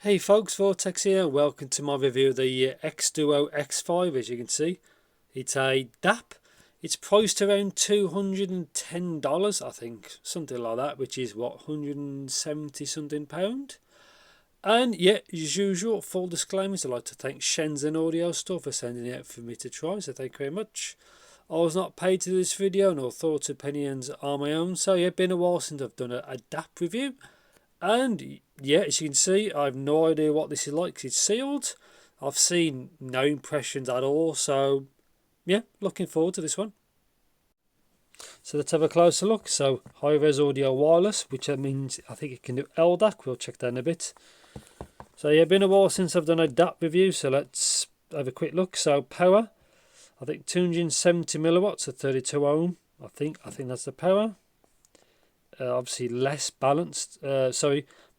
Hey folks, Vortex here. Welcome to my review of the XDuoo X5. As you can see, it's a DAP. It's priced around $210, I think, something like that, which is what, 170 something pound. And yeah, as usual, full disclaimers, I'd like to thank Shenzhen Audio Store for sending it out for me to try, so thank you very much. I was not paid to do this video, nor thoughts opinions are my own, so yeah, been a while since I've done a DAP review. And yeah, as you can see, I have no idea what this is like 'cause it's sealed. I've seen no impressions at all, so yeah, looking forward to this one. So let's have a closer look. So high res audio wireless, which means I think it can do LDAC. We'll check that in a bit. So yeah, been a while since I've done a DAP review, so let's have a quick look. So power, I think 270 milliwatts at 32 ohm. I think that's the power. Obviously less balanced.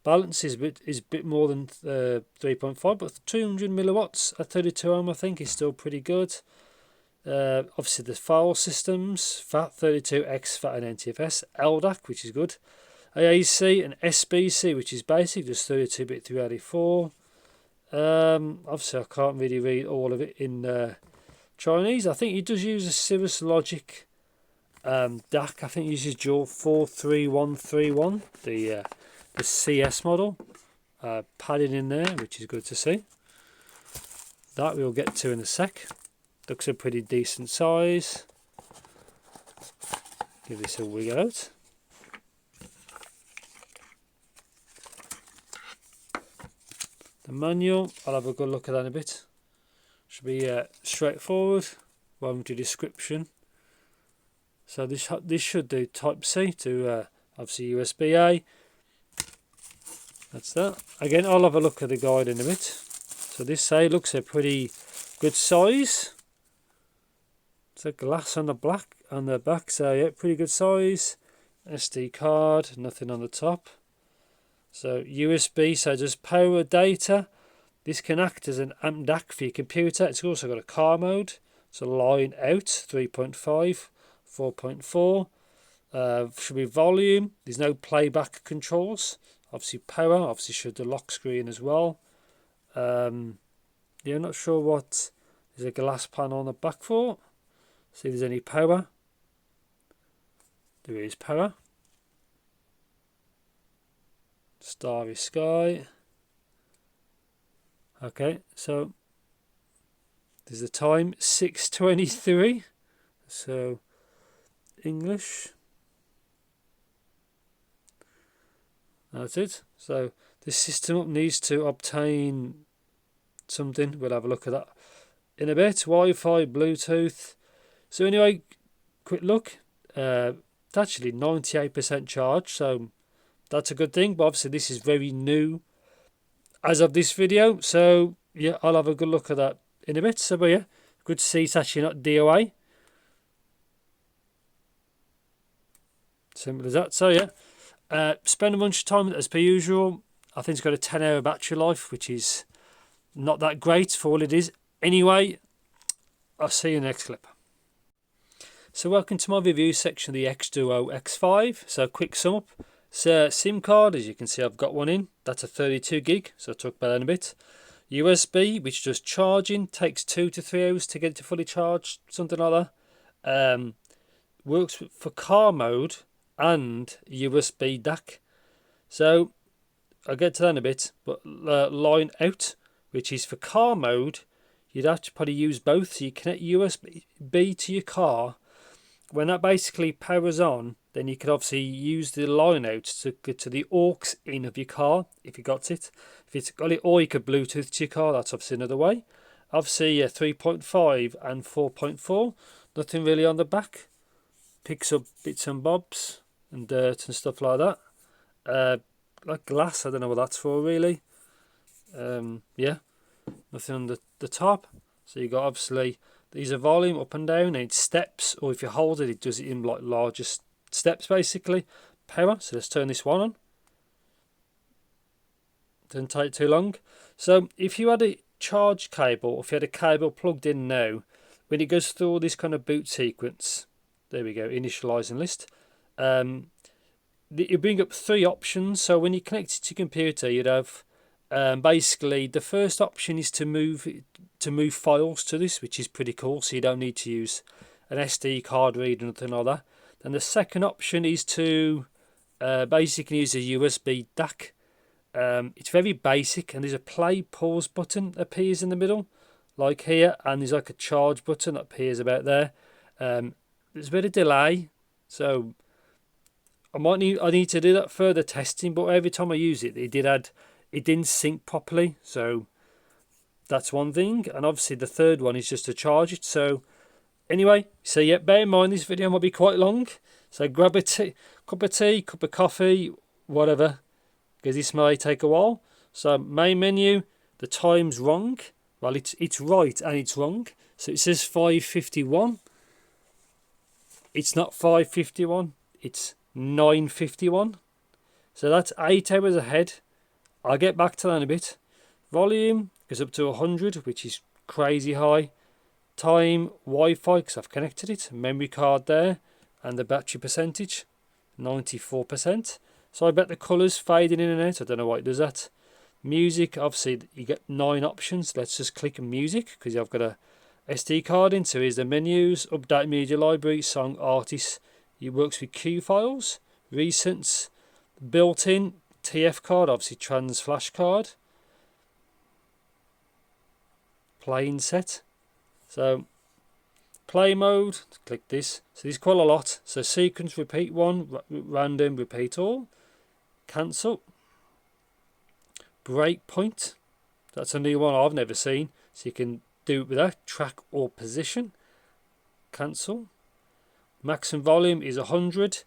Balance is a bit more than 3.5, but 200 milliwatts at 32 ohm I think is still pretty good. Obviously the file systems, FAT32, XFAT and NTFS, LDAC, which is good, AAC and SBC, which is basic, just 32-bit 384. Obviously I can't really read all of it in Chinese. I think it does use a Cirrus Logic DAC. I think it uses dual 43131, the CS model. Padding in there, which is good to see. That we'll get to in a sec. Looks a pretty decent size. Give this a wig out. The manual, I'll have a good look at that in a bit. Should be straightforward. Welcome to description. So this should do Type C to obviously USB-A. That's that. Again, I'll have a look at the guide in a bit. So this looks a pretty good size. It's a glass on the back, so yeah, pretty good size. SD card, nothing on the top. So USB, so just power data. This can act as an amp DAC for your computer. It's also got a car mode. So line out 3.5. 4.4. Should be volume. There's no playback controls. Obviously power. Obviously should the lock screen as well. Yeah, I'm not sure what there's a glass panel on the back for. See if there's any power. There is power. Starry sky. Okay, so there's the time 6:23. So English. That's it. So this system needs to obtain something. We'll have a look at that in a bit. Wi-Fi, Bluetooth. So anyway, quick look. It's actually 98% charged, so that's a good thing. But obviously this is very new as of this video. So yeah, I'll have a good look at that in a bit. So but yeah, good to see it's actually not DOA. Simple as that. So yeah, spend a bunch of time as per usual. I think it's got a 10-hour battery life, which is not that great for all it is. Anyway, I'll see you in the next clip. So welcome to my review section of the XDuoo X5. So quick sum up. So SIM card, as you can see I've got one in. That's a 32 gig, so I'll talk about that in a bit. USB, which does charging, takes 2 to 3 hours to get it to fully charged, something like that. Works for car mode and USB DAC. So I'll get to that in a bit, but line out, which is for car mode, you'd have to probably use both. So you connect USB to your car. When that basically powers on, then you could obviously use the line out to get to the aux in of your car if you got it. If it's got it, or you could Bluetooth to your car. That's obviously another way. Obviously 3.5 and 4.4. Nothing really on the back. Picks up bits and bobs and dirt and stuff like that. Like glass, I don't know what that's for really. Yeah, nothing on the top. So you got obviously these are volume up and down, and it steps, or if you hold it, it does it in like larger steps basically. Power. So let's turn this one on. Doesn't take too long. So if you had a charge cable, or if you had a cable plugged in now, when it goes through all this kind of boot sequence. There we go, initializing list. You bring up 3 options. So when you connect it to your computer, you'd have Basically the first option is to move files to this, which is pretty cool, so you don't need to use an SD card reader or nothing like that. Then the second option is to basically use a USB DAC. It's very basic, and there's a play pause button that appears in the middle like here, and there's like a charge button that appears about there. There's a bit of delay, so I need to do that further testing, but every time I use it, it didn't sync properly, so that's one thing. And obviously the third one is just to charge it. So anyway, so yeah, bear in mind this video might be quite long, so grab a cup of tea, cup of coffee, whatever, because this may take a while. So main menu, the time's wrong. Well, it's right and it's wrong. So it says 5:51. It's not 5:51. It's 9:51. So that's 8 hours ahead. I'll get back to that in a bit. Volume goes up to 100, which is crazy high. Time, Wi-Fi, because I've connected it. Memory card there, and the battery percentage, 94%. So I bet the colours fading in and out. I don't know why it does that. Music, obviously you get 9 options. Let's just click music because I've got a SD card in. So here's the menus, update media library, song, artists. It works with Q files, recents, built-in TF card, obviously trans flash card, playing set. So play mode, click this. So there's quite a lot. So sequence, repeat one, random, repeat all, cancel. Breakpoint, that's a new one I've never seen, so you can do it with that. Track or position, cancel. Maximum volume is 100.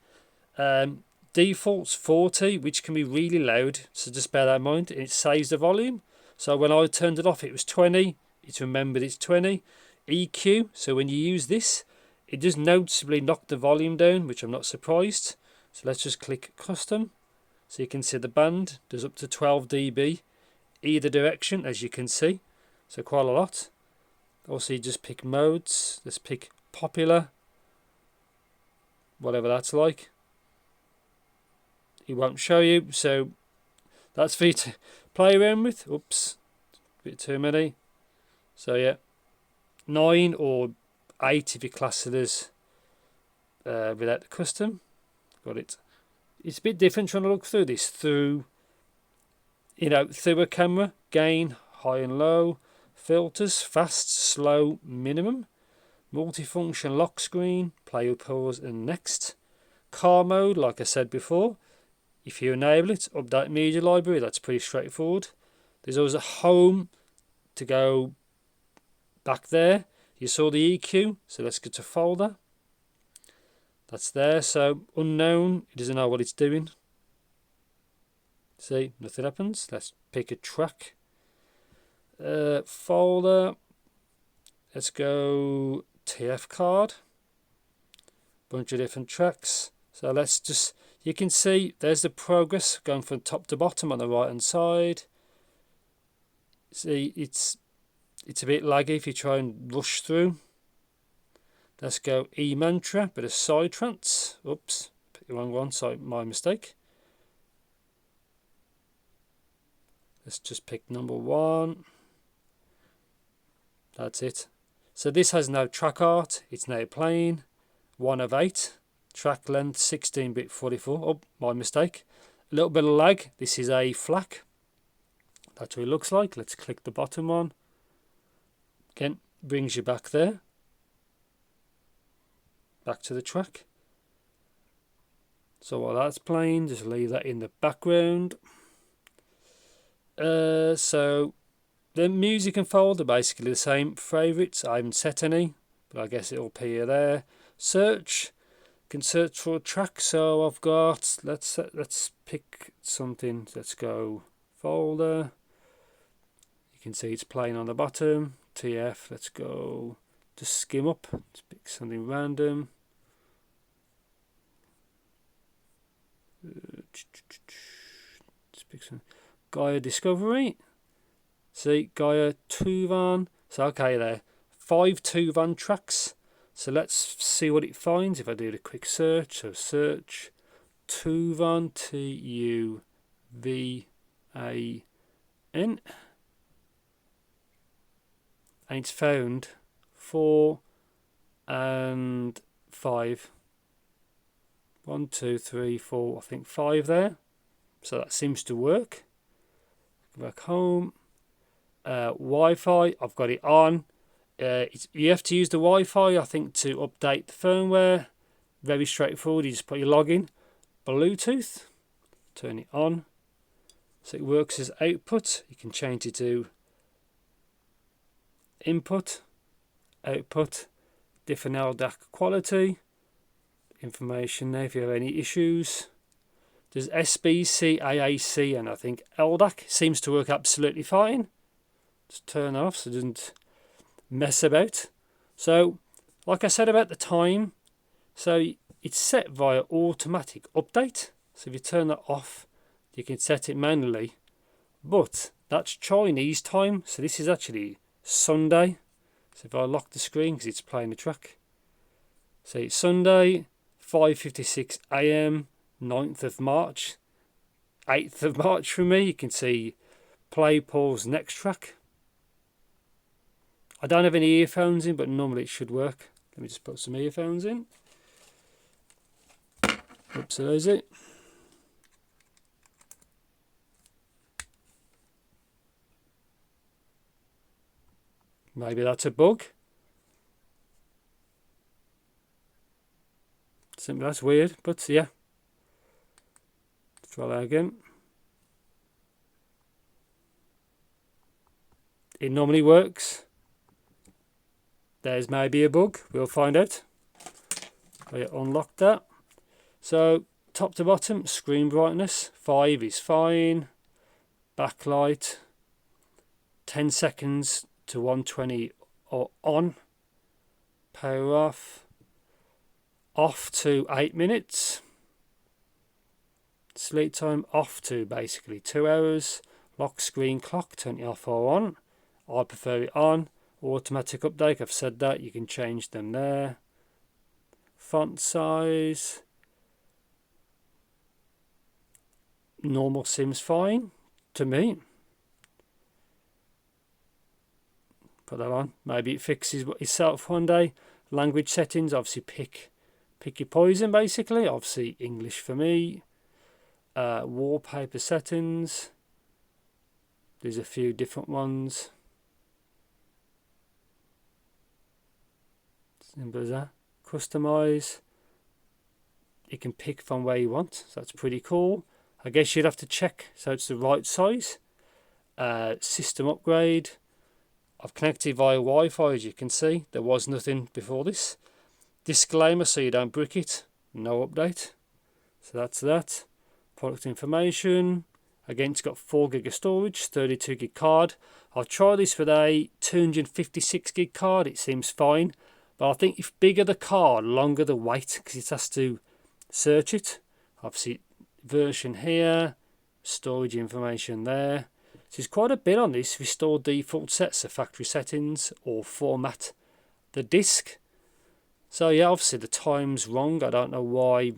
Default's 40, which can be really loud, so just bear that in mind. It saves the volume, so when I turned it off it was 20. It's remembered it's 20. EQ, so when you use this it does noticeably knock the volume down, which I'm not surprised. So let's just click custom. So you can see the band does up to 12 dB either direction, as you can see, so quite a lot. Also you just pick modes. Let's pick popular, whatever that's like. It won't show you, so that's for you to play around with. Oops, a bit too many. So yeah, 9 or 8 if you class it as without the custom. Got it. It's a bit different trying to look through this through a camera. Gain, high and low, filters, fast, slow, minimum, multifunction lock screen, play or pause and next. Car mode, like I said before, if you enable it, update media library, that's pretty straightforward. There's always a home to go back there. You saw the EQ, so let's go to folder. That's there. So unknown, it doesn't know what it's doing. See, nothing happens. Let's pick a track. Folder. Let's go TF card. Bunch of different tracks. So let's just, you can see there's the progress going from top to bottom on the right hand side. See, it's a bit laggy if you try and rush through. Let's go E mantra, bit of side trance. Oops, pick the wrong one, sorry, my mistake. Let's just pick number 1. That's it. So this has no track art, it's now playing. 1 of 8. Track length 16-bit 44. Oh, my mistake. A little bit of lag. This is a FLAC. That's what it looks like. Let's click the bottom one. Again, brings you back there. Back to the track. So while that's playing, just leave that in the background. So the music and folder are basically the same. Favorites, I haven't set any, but I guess it'll appear there. Search, can search for a track. So I've got, let's pick something. Let's go folder. You can see it's playing on the bottom. TF. Let's go. Just skim up. Let's pick something random. Let's pick some Gaia Discovery. See, Gaia Tuvan. So okay there. 5 Tuvan tracks. So let's see what it finds if I do the quick search. So search Tuvan, Tuvan. in, and it's found 4 and 5. 1, 2, 3, 4, I think 5 there. So that seems to work. Go back home. Wi-Fi, I've got it on. You have to use the Wi-Fi, I think, to update the firmware. Very straightforward. You just put your login. Bluetooth, turn it on. So it works as output. You can change it to input, output, different LDAC quality. Information there if you have any issues. There's SBC, AAC, and I think LDAC. Seems to work absolutely fine. Just turn off so it doesn't mess about. So, like I said about the time, so it's set via automatic update. So if you turn that off, you can set it manually. But that's Chinese time, so this is actually Sunday. So if I lock the screen because it's playing the track. So it's Sunday, 5:56 AM, 9th of March, 8th of March for me. You can see play, pause, next track. I don't have any earphones in, but normally it should work. Let me just put some earphones in. Oops, so there's it. Maybe that's a bug. That's weird, but yeah. Let's try that again. It normally works. There's maybe a bug. We'll find out. I unlocked that. So top to bottom, screen brightness 5 is fine. Backlight 10 seconds to 120 or on. Power off to 8 minutes. Sleep time off to basically 2 hours. Lock screen clock, turn it off or on. I prefer it on. Automatic update, I've said that, you can change them there. Font size. Normal seems fine to me. Put that on. Maybe it fixes itself one day. Language settings, obviously pick your poison basically. Obviously English for me. Wallpaper settings. There's a few different ones. Simple as that. Customize. You can pick from where you want. So that's pretty cool. I guess you'd have to check so it's the right size. System upgrade. I've connected via Wi-Fi, as you can see. There was nothing before this. Disclaimer so you don't brick it. No update. So that's that. Product information. Again, it's got 4 gig of storage, 32 gig card. I'll try this with a 256 gig card. It seems fine. But I think if bigger the card, longer the wait, because it has to search it. Obviously, version here, storage information there. So there's quite a bit on this. Restore default sets of factory settings or format the disk. So yeah, obviously the time's wrong. I don't know why.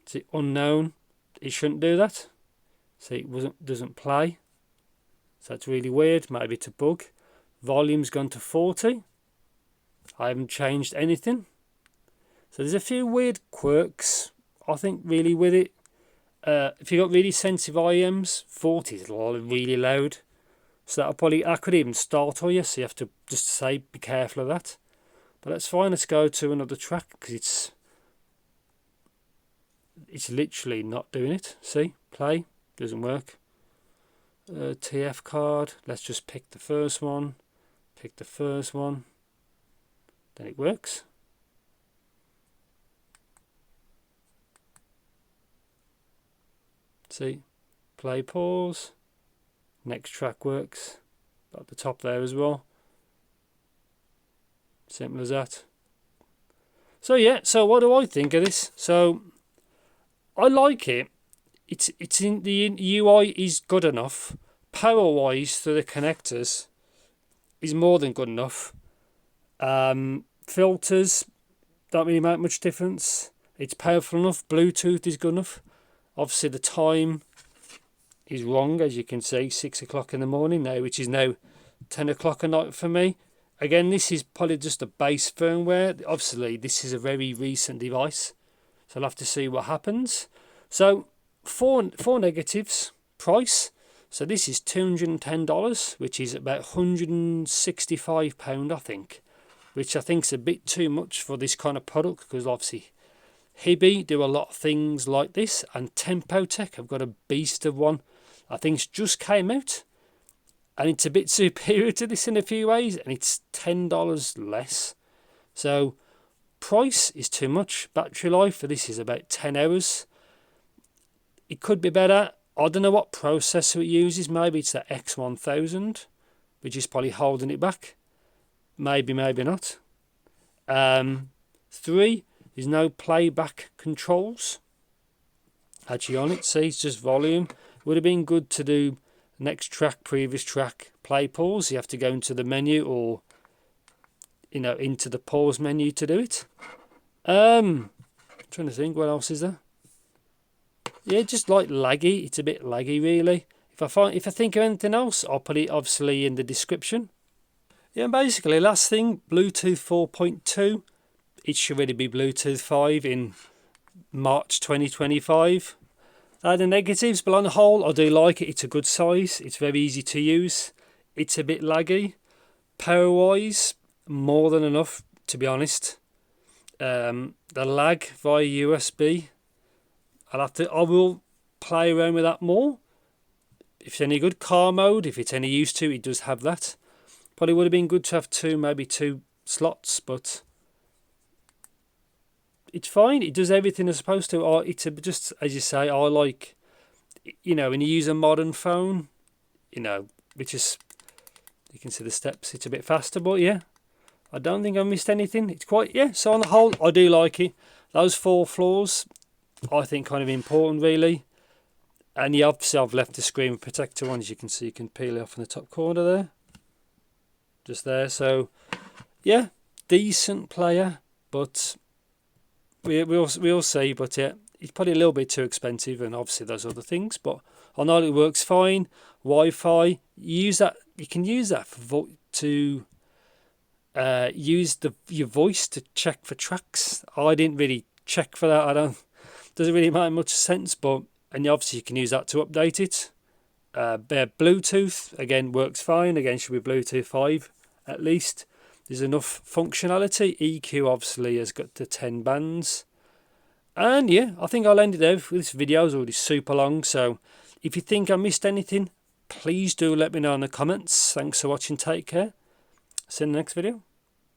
Is it unknown? It shouldn't do that. So it doesn't play. So that's really weird. Maybe it's a bug. Volume's gone to 40. I haven't changed anything. So there's a few weird quirks, I think, really with it. If you've got really sensitive IEMs, 40 is really loud. So that could even startle you. So you have to just say, be careful of that. But that's fine. Let's go to another track because it's literally not doing it. See, play, doesn't work. TF card, let's just pick the first one, then it works. See, play, pause, next track works, at the top there as well. Simple as that. So yeah, so what do I think of this? So I like it. It's in the UI is good enough. Power wise through the connectors is more than good enough. Filters don't really make much difference. It's powerful enough. Bluetooth is good enough. Obviously the time is wrong, as you can see, 6 o'clock in the morning now, which is now 10 o'clock at night for me. Again, this is probably just a base firmware. Obviously this is a very recent device, so I'll have to see what happens. So four negatives. Price, so this is $210, which is about £165, I think, which I think is a bit too much for this kind of product, because obviously Hibby do a lot of things like this, and Timecodes have got a beast of one. I think it's just came out, and it's a bit superior to this in a few ways, and it's $10 less. So price is too much. Battery life for this is about 10 hours. It could be better. I don't know what processor it uses. Maybe it's the X1000, which is probably holding it back. Maybe, maybe not. 3, there's no playback controls actually on it. See, it's just volume. Would have been good to do next track, previous track, play, pause. You have to go into the menu, or into the pause menu to do it. I'm trying to think, what else is there? Yeah, just like laggy. It's a bit laggy, really. If I think of anything else, I'll put it obviously in the description. Yeah, and basically, last thing, Bluetooth 4.2. It should really be Bluetooth 5 in March 2025. The negatives, but on the whole, I do like it. It's a good size. It's very easy to use. It's a bit laggy. Power-wise, more than enough, to be honest. The lag via USB, I will play around with that more. If it's any good, car mode, if it's any use to, it does have that. Probably would have been good to have maybe two slots, but it's fine. It does everything it's supposed to. It's just, as you say, I like, when you use a modern phone, which is, you can see the steps, it's a bit faster, but yeah, I don't think I missed anything. It's quite, yeah, so on the whole, I do like it. Those 4 flaws, I think kind of important, really. And yeah, obviously I've left the screen protector on, as you can see. You can peel it off in the top corner there, just there. So yeah, decent player, but we'll see. But yeah, it's probably a little bit too expensive, and obviously those other things. But I know it works fine. Wi-Fi, use that. You can use that to use your voice to check for tracks. I didn't really check for that. Doesn't really make much sense, but obviously you can use that to update it. Bluetooth again works fine. Again, should be Bluetooth 5 at least. There's enough functionality. EQ obviously has got the 10 bands. And yeah, I think I'll end it there. This video is already super long, so if you think I missed anything, please do let me know in the comments. Thanks for watching. Take care. See you in the next video.